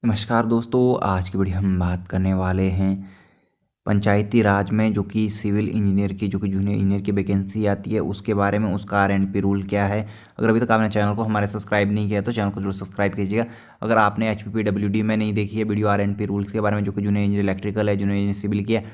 नमस्कार दोस्तों, आज की वीडियो हम बात करने वाले हैं पंचायती राज में जो कि सिविल इंजीनियर की जो कि जूनियर इंजीनियर की वैकेंसी आती है उसके बारे में। उसका आरएनपी रूल क्या है। अगर अभी तक आपने चैनल को हमारे सब्सक्राइब नहीं किया तो चैनल को जरूर सब्सक्राइब कीजिएगा। अगर आपने एचपीपीडब्ल्यूडी में नहीं देखी है वीडियो आरएनपी रूल्स के बारे में जो कि जूनियर इंजीनियर इलेक्ट्रिकल है, जूनियर इंजीनियर सिविल की है,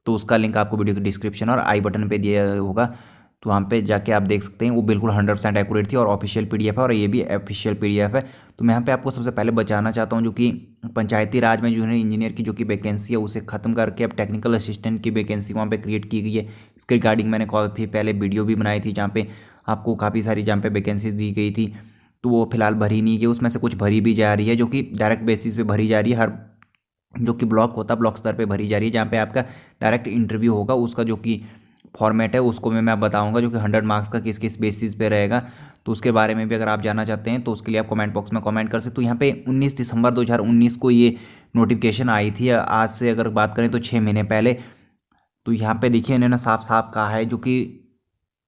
तो उसका लिंक आपको वीडियो के डिस्क्रिप्शन और आई बटन पर दिया होगा, तो वहाँ पे जाके आप देख सकते हैं। वो बिल्कुल 100% एक्यूरेट थी और ऑफिशियल पीडीएफ है और ये भी ऑफिशियल पीडीएफ है। तो मैं यहाँ पे आपको सबसे पहले बताना चाहता हूँ जो कि पंचायती राज में जूनियर इंजीनियर की जो कि वैकेंसी है उसे खत्म करके अब टेक्निकल असिस्टेंट की वैकेंसी वहाँ पे क्रिएट की गई है। इसके रिगार्डिंग मैंने काफ़ी पहले वीडियो भी बनाई थी जहाँ पे आपको काफ़ी सारी जहाँ पे वैकेंसी दी गई थी, तो वो फिलहाल भरी नहीं गई। उसमें से कुछ भरी भी जा रही है जो कि डायरेक्ट बेसिस पे भरी जा रही है। हर जो कि ब्लॉक होता है ब्लॉक स्तर पे भरी जा रही है, जहाँ पे आपका डायरेक्ट इंटरव्यू होगा। उसका जो कि फॉर्मेट है उसको मैं बताऊंगा जो कि 100 मार्क्स का किस किस बेसिस पे रहेगा। तो उसके बारे में भी अगर आप जानना चाहते हैं तो उसके लिए आप कमेंट बॉक्स में कमेंट कर सकते। तो यहाँ पे 19 दिसंबर 2019 को ये नोटिफिकेशन आई थी। आज से अगर बात करें तो 6 महीने पहले। तो यहाँ पे देखिए इन्होंने साफ साफ कहा है जो कि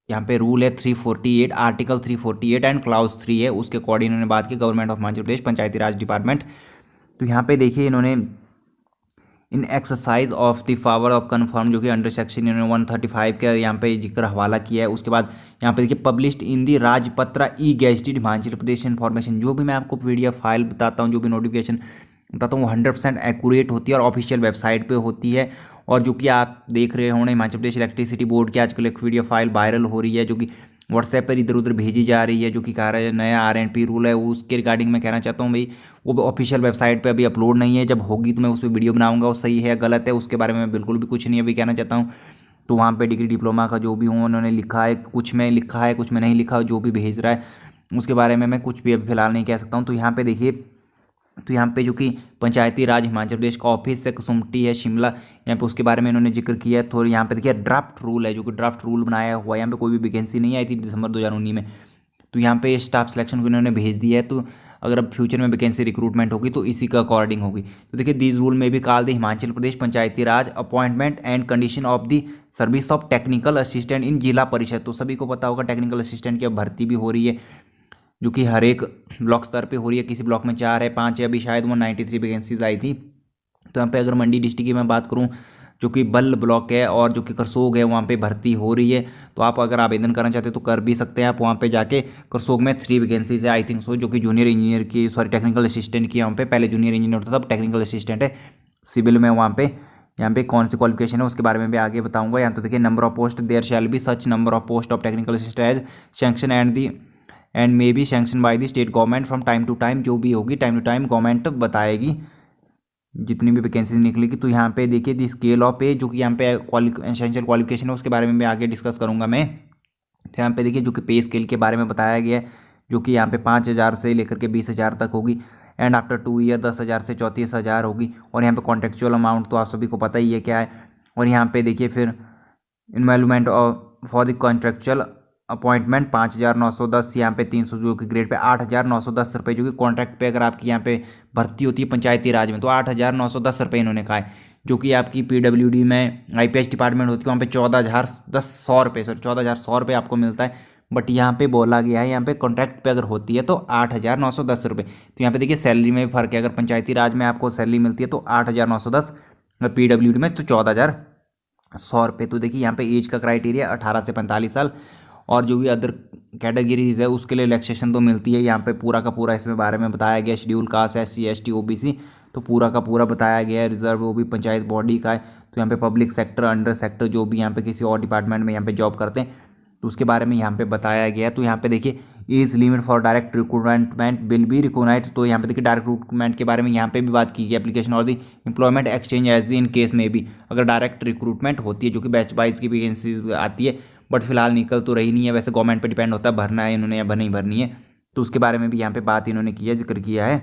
यहाँ पे रूल है 348, आर्टिकल 348 एंड क्लाउज 3 है, उसके अकॉर्डिंग इन्होंने बात की government of Himachal Pradesh Panchayati Raj department. तो यहाँ पे देखिए इन्होंने in exercise of the power of confirm जो कि अंडर सेक्शन 135 का यहाँ पे जिक्र हवाला किया है। उसके बाद यहाँ पे देखिए published in the Rajpatra e gazetted Himachal Pradesh information. जो भी मैं आपको पीडीएफ फाइल बताता हूँ, जो भी नोटिफिकेशन बताता हूँ, वो 100% एक्यूरेट होती है और ऑफिशियल वेबसाइट पे होती है। और जो कि आप देख रहे होंगे हिमाचल प्रदेश इलेक्ट्रिसिटी बोर्ड की आजकल एक पीडीएफ फाइल वायरल हो रही है जो कि व्हाट्सएप पर इधर उधर भेजी जा रही है, जो कि कह रहा है नया आरएनपी रूल है। उसके रिगार्डिंग मैं कहना चाहता हूँ भाई वो ऑफिशियल वेबसाइट पे अभी अपलोड नहीं है। जब होगी तो मैं उस पर वीडियो बनाऊंगा, वो सही है गलत है उसके बारे में मैं बिल्कुल भी कुछ नहीं अभी कहना चाहता हूँ। तो वहाँ पे डिग्री डिप्लोमा का जो भी हूँ उन्होंने लिखा है, कुछ में लिखा है कुछ में नहीं लिखा, जो भी भेज रहा है उसके बारे में मैं कुछ भी अभी फिलहाल नहीं कह सकता हूँ। तो यहाँ पे देखिए, तो यहाँ पे जो कि पंचायती राज हिमाचल प्रदेश का ऑफिस है कसुमटी है शिमला, यहाँ पे उसके बारे में इन्होंने जिक्र किया है। तो यहाँ पे देखिए ड्राफ्ट रूल है जो कि ड्राफ्ट रूल बनाया हुआ है। यहाँ पे कोई भी वैकेंसी नहीं आई थी दिसंबर 2019 में। तो यहाँ पे स्टाफ सिलेक्शन को इन्होंने भेज दिया है। तो अगर अब फ्यूचर में वैकेंसी रिक्रूटमेंट होगी तो इसी का अकॉर्डिंग होगी। तो देखिए दीज रूल में भी call the Himachal Pradesh Panchayati Raj appointment and condition of the service of technical assistant in जिला परिषद। तो सभी को पता होगा टेक्निकल असिस्टेंट की अब भर्ती भी हो रही है जो कि हर एक ब्लॉक स्तर पे हो रही है। किसी ब्लॉक में 4 है 5 है, अभी शायद 193 वैकेंसीज आई थी। तो यहाँ पे अगर मंडी डिस्ट्रिक्ट की मैं बात करूँ जो कि बल्ल ब्लॉक है और जो कि करसोग है वहाँ पे भर्ती हो रही है। तो आप अगर आवेदन करना चाहते हैं तो कर भी सकते हैं। आप वहाँ पे जाके करसोग में 3 वैकेंसीज है आई थिंक सो, जो कि जूनियर इंजीनियर की टेक्निकल असिस्टेंट की। यहाँ पे पहले जूनियर इंजीनियर होता था, अब टेक्निकल असिस्टेंट है सिविल में। वहाँ पे यहाँ पे कौन सी क्वालिफिकेशन है उसके बारे में भी आगे बताऊंगा। यहाँ तो देखिए number of post there shall be such number of post of technical assistant as sanction and may be sanction by the state government from time to time. जो भी होगी टाइम टू टाइम गवर्नमेंट बताएगी जितनी भी vacancy निकलेगी। तो यहाँ पे देखिए दी स्केल ऑफ पे जो कि यहाँ पे एसेंशियल क्वालिफिकेशन है उसके बारे में भी आगे डिस्कस करूँगा मैं। तो यहाँ पे देखिए जो कि पे स्केल के बारे में बताया गया है जो कि यहाँ पे 5,000 से लेकर के 20,000 तक होगी। एंड आफ्टर 2 ईयर 10,000 से 34,000 होगी। और यहाँ पे कॉन्ट्रेक्चुअल अमाउंट तो आप सभी को पता ही है क्या है। और यहाँ पे देखिए फिर इन्वेलमेंट फॉर द कॉन्ट्रेक्चुअल अपॉइंटमेंट 5,910, यहाँ पे 300 जो कि ग्रेड पे 8,910 रुपये जो कि कॉन्ट्रैक्ट पे अगर आपकी यहाँ पे भर्ती होती है पंचायती राज में तो 8,910 रुपये इन्होंने कहा है। जो कि आपकी पीडब्ल्यूडी में आईपीएस डिपार्टमेंट होती है वहाँ पे 14,100 रुपये, सॉरी 14,100 रुपये आपको मिलता है। बट यहाँ पे बोला गया है यहाँ पे कॉन्ट्रैक्ट पे अगर होती है तो 8,910 रुपये। तो यहाँ पे देखिए सैलरी में भी फर्क है। अगर पंचायती राज में आपको सैलरी मिलती है तो 8,910 और पीडब्ल्यूडी में तो 14,100 रुपये। तो देखिए यहाँ पे एज का क्राइटेरिया 18 से 45 साल। और जो भी अदर कैटेगरीज है उसके लिए रिलैक्सेशन तो मिलती है। यहाँ पे पूरा का पूरा इसमें बारे में बताया गया। Schedule caste SC ST OBC तो पूरा का पूरा बताया गया है। रिजर्व वो भी पंचायत बॉडी का है। तो यहाँ पे पब्लिक सेक्टर अंडर सेक्टर जो भी यहाँ पे किसी और डिपार्टमेंट में यहाँ पे जॉब करते हैं तो उसके बारे में यहाँ पे बताया गया है। तो यहाँ पे देखिए age limit for direct recruitment will be recognised. तो यहाँ पे देखिए डायरेक्ट रिक्रूटमेंट के बारे में यहाँ पे भी बात की गई। एप्लीकेशन और the employment exchange as the in case में भी अगर डायरेक्ट रिक्रूटमेंट होती है जो कि बैच वाइज की वैकेंसी आती है, बट फिलहाल निकल तो रही नहीं है। वैसे गवर्नमेंट पे डिपेंड होता है भरना है इन्होंने या नहीं भरनी है। तो उसके बारे में भी यहाँ पे बात इन्होंने किया, जिक्र किया है।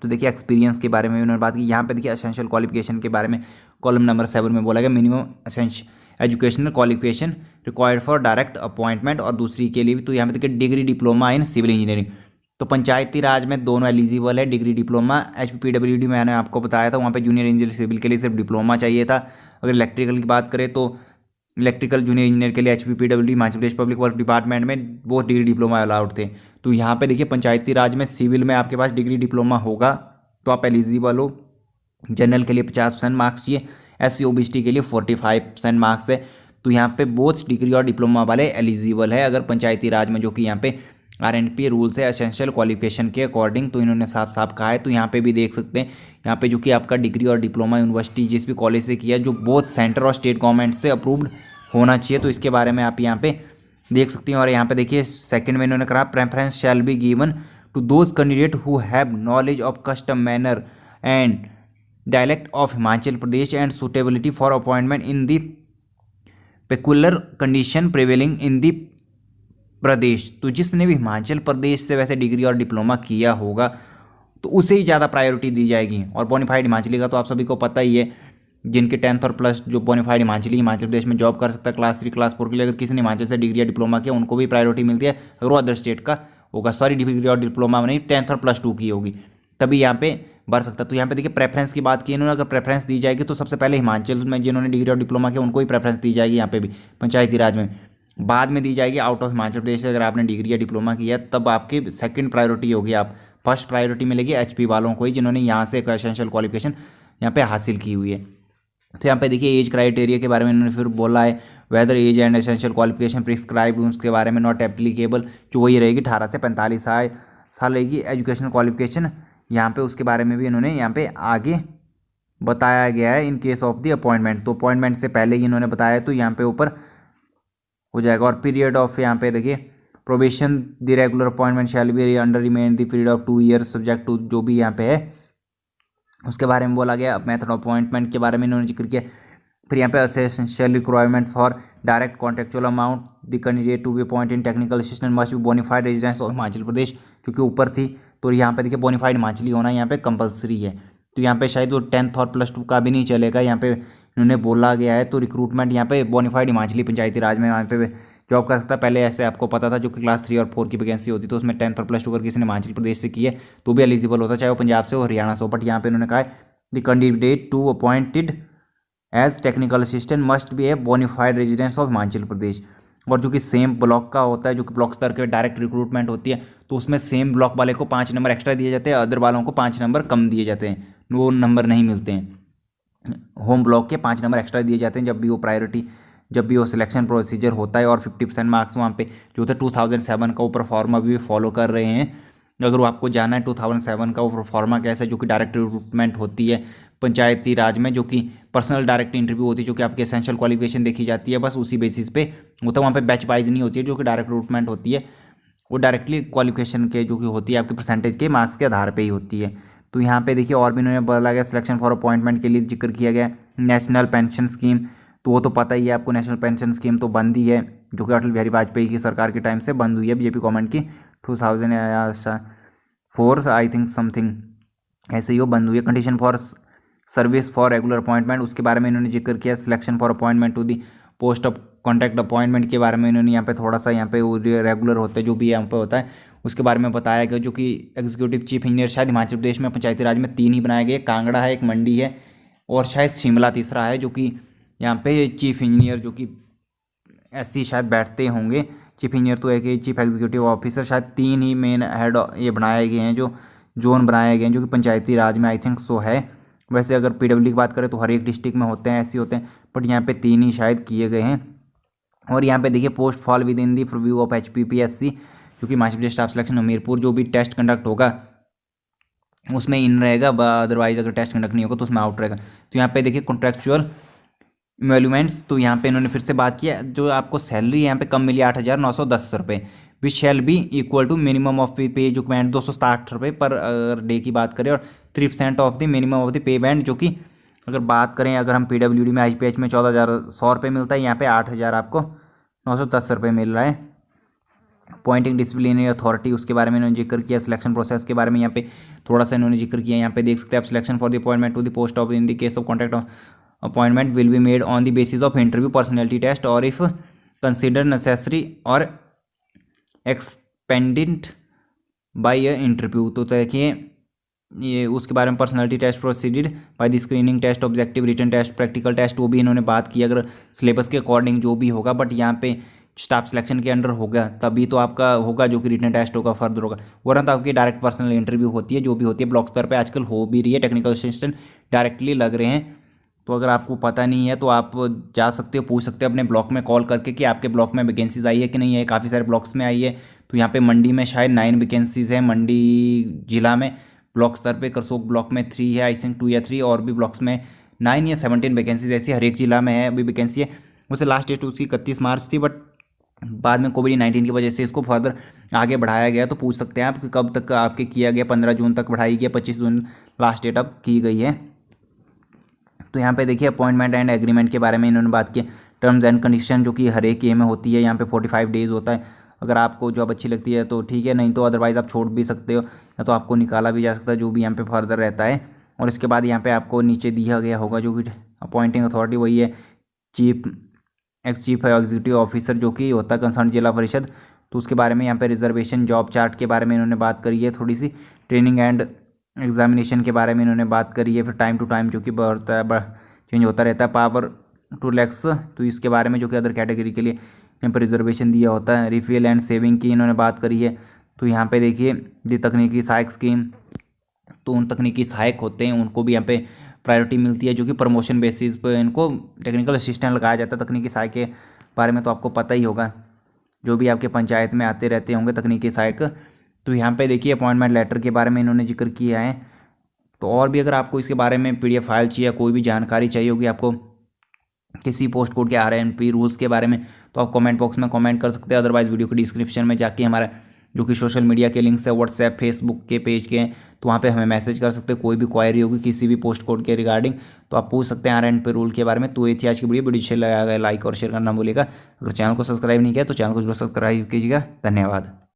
तो देखिए एक्सपीरियंस के बारे में उन्होंने बात की। यहाँ पे देखिए एसेंशियल क्वालिफिकेशन के बारे में कॉलम नंबर 7 में बोला गया minimum educational qualification required for direct appointment. और दूसरी के लिए भी तो यहाँ पे देखिए degree diploma in civil engineering. तो पंचायती राज में दोनों एलिजिबल है, डिग्री डिप्लोमा। HPPWD मैंने आपको बताया था वहाँ पे जूनियर इंजीनियर सिविल के लिए सिर्फ डिप्लोमा चाहिए था। अगर इलेक्ट्रिकल की बात करें तो इलेक्ट्रिकल जूनियर इंजीनियर के लिए HPPWD Himachal Pradesh public work department में वो डिग्री डिप्लोमा अलाउड थे। तो यहाँ पे देखिए पंचायती राज में सिविल में आपके पास डिग्री डिप्लोमा होगा तो आप एलिजिबल हो। जनरल के लिए 50% मार्क्स चाहिए, SC OBC के लिए 45% मार्क्स है। तो यहाँ पे बोथ डिग्री और डिप्लोमा वाले एलिजिबल है अगर पंचायती राज में, जो कि यहाँ पे RNP रूल्स है एसेंशियल क्वालिफिकेशन के अकॉर्डिंग। तो इन्होंने साफ साफ कहा है। तो यहाँ पे भी देख सकते हैं, यहाँ पे जो कि आपका डिग्री और डिप्लोमा यूनिवर्सिटी जिस भी कॉलेज से किया, जो बोथ सेंटर और स्टेट गवर्नमेंट से अप्रूव्ड होना चाहिए। तो इसके बारे में आप यहाँ पे देख सकते हैं। और यहाँ पे देखिए सेकंड में इन्होंने कहा preference shall be given to those candidate who have knowledge of custom manner and dialect of Himachal Pradesh and suitability for appointment in the peculiar condition prevailing in the Pradesh. तो जिसने भी हिमाचल प्रदेश से वैसे डिग्री और डिप्लोमा किया होगा तो उसे ही ज़्यादा प्रायोरिटी दी जाएगी। और बोनाफाइड हिमाचली का तो आप सभी को पता ही है, जिनके 10th और प्लस जो बोनाफाइड हिमाचली हिमाचल प्रदेश में जॉब कर सकता है क्लास 3 क्लास 4 के लिए, अगर किसी ने हिमाचल से डिग्री या डिप्लोमा किया उनको भी प्रायोरिटी मिलती है। अगर वो अदर स्टेट का होगा, सॉरी डिग्री और डिप्लोमा में नहीं, 10th और +2 की होगी, तभी यहाँ पे बढ़ सकता है। तो यहाँ पे देखिए प्रेफरेंस की बात की इन्होंने, अगर प्रेफरेंस दी जाएगी तो सबसे पहले हिमाचल में जिन्होंने डिग्री और डिप्लोमा किया उनको ही प्रेफरेंस दी जाएगी यहाँ पे भी पंचायती राज में। बाद में दी जाएगी आउट ऑफ हिमाचल प्रदेश से, अगर आपने डिग्री या डिप्लोमा किया तब आपकी सेकंड प्रायोरिटी होगी। आप फर्स्ट प्रायोरिटी मिलेगी HP वालों को ही, जिन्होंने यहाँ से एक एसेंशियल क्वालिफिकेशन यहाँ पे हासिल की हुई है। तो यहाँ पे देखिए एज क्राइटेरिया के बारे में इन्होंने फिर बोला है, whether age and essential qualification prescribe उसके बारे में नॉट एप्लीकेबल, जो वही रहेगी 18 से 45 साल रहेगी। एजुकेशनल क्वालिफिकेशन यहाँ पे उसके बारे में भी इन्होंने यहाँ पे आगे बताया गया है in case of the appointment. तो अपॉइंटमेंट से पहले ही इन्होंने बताया, तो यहाँ पे ऊपर हो जाएगा। और पीरियड ऑफ यहाँ पे देखिए probation the regular appointment shall be under remain the period of 2 years subject to, जो भी यहाँ पे है उसके बारे में बोला गया। मेथड ऑफ अपॉइंटमेंट के बारे में इन्होंने जिक्र किया। फिर यहाँ पे essential requirement for direct contractual amount the candidate to be appoint in technical assistant must be bona fide residence of Himachal Pradesh, क्योंकि ऊपर थी। तो यहाँ पे देखिए बोनाफाइड हिमाचली होना यहाँ पे कंपलसरी है। तो यहाँ पे शायद वो 10th और +2 का भी नहीं चलेगा, यहाँ पे इन्होंने बोला गया है। तो रिक्रूटमेंट यहाँ पे बोनाफाइड हिमाचली पंचायती राज में यहाँ पे जॉब कर सकता है। पहले ऐसे आपको पता था, जो कि क्लास 3 और 4 की वैकेंसी होती तो उसमें 10th और +2 अगर किसी ने हिमाचल प्रदेश से की है तो भी एलिजिबल होता, चाहे वो पंजाब से हो हरियाणा से हो। बट यहाँ पे इन्होंने कहा है the candidate to appointed as technical assistant must be a bona fide residence of Himachal Pradesh. और जो कि सेम ब्लॉक का होता है, जो कि ब्लॉक स्तर के डायरेक्ट रिक्रूटमेंट होती है, तो उसमें सेम ब्लॉक वाले को 5 नंबर एक्स्ट्रा दिए जाते हैं, अदर वालों को 5 नंबर कम दिए जाते हैं, वो नंबर नहीं मिलते हैं। होम ब्लॉक के 5 नंबर एक्स्ट्रा दिए जाते हैं जब भी वो सिलेक्शन प्रोसीजर होता है। और 50% मार्क्स वहाँ पे जो होता है 2007 का वो प्रोफार्मा भी फॉलो कर रहे हैं। अगर वो आपको जाना है 2007 का वो प्रोफार्मा कैसा है, जो कि डायरेक्ट रिक्रूटमेंट होती है पंचायती राज में, जो कि पर्सनल डायरेक्ट इंटरव्यू होती है, जो कि आपकी एसेंशियल क्वालिफिकेशन देखी जाती है, बस उसी बेसिस पे होता है। वहाँ पे बैच वाइज नहीं होती है, जो कि डायरेक्ट रिक्रूटमेंट होती है वो डायरेक्टली क्वालिफिकेशन के जो कि होती है आपके परसेंटेज के मार्क्स के आधार पे ही होती है। तो यहाँ पे देखिए और भी इन्होंने बोला गया सिलेक्शन फॉर अपॉइंटमेंट के लिए जिक्र किया गया नेशनल पेंशन स्कीम। तो वो तो पता ही है आपको, नेशनल पेंशन स्कीम तो बंद ही है, जो कि अटल बिहारी वाजपेयी की सरकार के टाइम से बंद हुई है, बीजेपी गवर्नमेंट की 2004 आई थिंक समथिंग ऐसे ही वो बंद हुई है। Condition for service for regular appointment उसके बारे में इन्होंने जिक्र किया। Selection for appointment to the post of contract appointment के बारे में इन्होंने यहाँ पे थोड़ा सा यहाँ पे रेगुलर होता है जो भी यहाँ पे होता है उसके बारे में बताया गया, जो कि एग्जीक्यूटिव चीफ इंजीनियर शायद हिमाचल प्रदेश में पंचायती राज में 3 ही बनाए गए, कांगड़ा है, एक मंडी है और शायद शिमला तीसरा है, जो कि यहाँ पे चीफ इंजीनियर जो कि SC शायद बैठते होंगे। चीफ इंजीनियर तो एक चीफ एग्जीक्यूटिव ऑफिसर, शायद 3 ही मेन हेड ये बनाए गए हैं, जो जोन बनाए गए हैं, जो कि पंचायती राज में आई थिंक सो है। वैसे अगर PW की बात करें तो हर एक डिस्ट्रिक्ट में होते हैं, SC होते हैं, बट यहाँ पे 3 ही शायद किए गए हैं। और यहाँ पे देखिए post fall with in the preview of HPPSC, जो कि हिमाचल प्रदेश स्टाफ सिलेक्शन हमीरपुर, जो भी टेस्ट कंडक्ट होगा उसमें इन रहेगा, अदरवाइज अगर टेस्ट कंडक्ट नहीं होगा तो उसमें आउट रहेगा। तो यहाँ पे देखिए कॉन्ट्रेक्चुअल इमोल्यूमेंट्स, तो यहाँ पे इन्होंने फिर से बात किया, जो आपको सैलरी यहाँ पे कम मिली 8,910 रुपये, which shall be equal to minimum of pay जो बैंड 260 रुपये पर डे की बात करें, और 3% of the minimum of the pay band, जो कि अगर बात करें अगर हम PWD में IPH में 14,100 रुपये मिलता है, यहाँ पे 8,000 आपको 910 रुपये मिल रहा है। अपॉइंटिंग डिसिप्लिनरी अथॉरिटी उसके बारे में इन्होंने जिक्र किया। सिलेक्शन प्रोसेस के बारे में यहाँ पे थोड़ा सा इन्होंने जिक्र किया। यहाँ पे देख सकते हैं आप, selection for the appointment to the post of in the case of contract appointment will be made on the basis of interview, personality test और इफ कंसिडर नेसेसरी और एक्सपेंडेंट बाय अ इंटरव्यू। तो देखिए ये उसके बारे में personality test proceeded by the screening test, objective written test, practical test, वो भी इन्होंने बात की अगर सिलेबस के अकॉर्डिंग जो भी होगा। बट यहाँ पे स्टाफ सिलेक्शन के अंडर होगा तभी तो आपका होगा जो कि रिटन टेस्ट होगा फर्दर होगा, वरना तो आपकी डायरेक्ट पर्सनल इंटरव्यू होती है जो भी होती है ब्लॉक स्तर पे आजकल हो भी रही है, टेक्निकल असिस्टेंट डायरेक्टली लग रहे हैं। तो अगर आपको पता नहीं है तो आप जा सकते हो, पूछ सकते हो अपने ब्लॉक में कॉल करके कि आपके ब्लॉक में वैकेंसीज आई है कि नहीं है। काफ़ी सारे ब्लॉक्स में आई है। तो यहाँ पे मंडी में शायद 9 वैकेंसीज है, मंडी जिला में ब्लॉक स्तर पे। करसोग ब्लॉक में 3 है आई थिंक, 2 या 3, और भी ब्लॉक्स में 9 या 17 वैकेंसीज ऐसी हर एक जिला में है अभी वैकेंसी है। वैसे लास्ट डेट उसकी 31 मार्च थी, बट बाद में कोविड-19 की वजह से इसको फर्दर आगे बढ़ाया गया। तो पूछ सकते हैं आप कि कब तक आपके किया गया, 15 जून तक बढ़ाई गई, 25 जून लास्ट डेट अब की गई है। तो यहाँ पे देखिए अपॉइंटमेंट एंड एग्रीमेंट के बारे में इन्होंने बात की। टर्म्स एंड कंडीशन जो कि हर एक ये में होती है, यहाँ पे 45 डेज़ होता है। अगर आपको जॉब अच्छी लगती है तो ठीक है, नहीं तो अदरवाइज़ आप छोड़ भी सकते हो या तो आपको निकाला भी जा सकता है, जो भी यहाँ पे फर्दर रहता है। और इसके बाद यहाँ पे आपको नीचे दिया गया होगा जो कि अपॉइंटिंग अथॉरिटी, वही है चीफ एग्जीक्यूटिव ऑफिसर जो कि होता है कंसर्न जिला परिषद। तो उसके बारे में यहाँ पे रिजर्वेशन, जॉब चार्ट के बारे में इन्होंने बात करी है थोड़ी सी, ट्रेनिंग एंड एग्जामिनेशन के बारे में इन्होंने बात करी है। फिर टाइम टू टाइम जो कि बढ़ता है चेंज होता रहता है, पावर टू लैक्स, तो इसके बारे में जो कि अदर कैटेगरी के लिए यहाँ पर रिजर्वेशन दिया होता है। रिफिल एंड सेविंग की इन्होंने बात करी है। तो यहाँ पे देखिए ये तकनीकी सहायक स्कीम, तो उन तकनीकी सहायक होते हैं उनको भी यहाँ पे प्रायोरिटी मिलती है जो कि प्रमोशन बेसिस पर इनको टेक्निकल असिस्टेंट लगाया जाता है। तकनीकी सहायक के बारे में तो आपको पता ही होगा, जो भी आपके पंचायत में आते रहते होंगे तकनीकी सहायक। तो यहाँ पे देखिए अपॉइंटमेंट लेटर के बारे में इन्होंने जिक्र किया है। तो और भी अगर आपको इसके बारे में PDF फाइल चाहिए, कोई भी जानकारी चाहिए होगी आपको किसी पोस्ट कोड के RNP रूल्स के बारे में, तो आप कमेंट बॉक्स में कमेंट कर सकते हैं। अदरवाइज वीडियो के डिस्क्रिप्शन में जाके हमारा जो कि सोशल मीडिया के लिंक्स है, व्हाट्सएप फेसबुक के पेज के हैं, तो वहाँ पे हमें मैसेज कर सकते हैं। कोई भी क्वायरी होगी किसी भी पोस्ट कोड के रिगार्डिंग तो आप पूछ सकते हैं RNP रूल के बारे में। तो ये थी आज की वीडियो अच्छी लगा, लाइक और शेयर करना भूलिएगा। अगर चैनल को सब्सक्राइब नहीं किया तो चैनल को जरूर सब्सक्राइब कीजिएगा। धन्यवाद।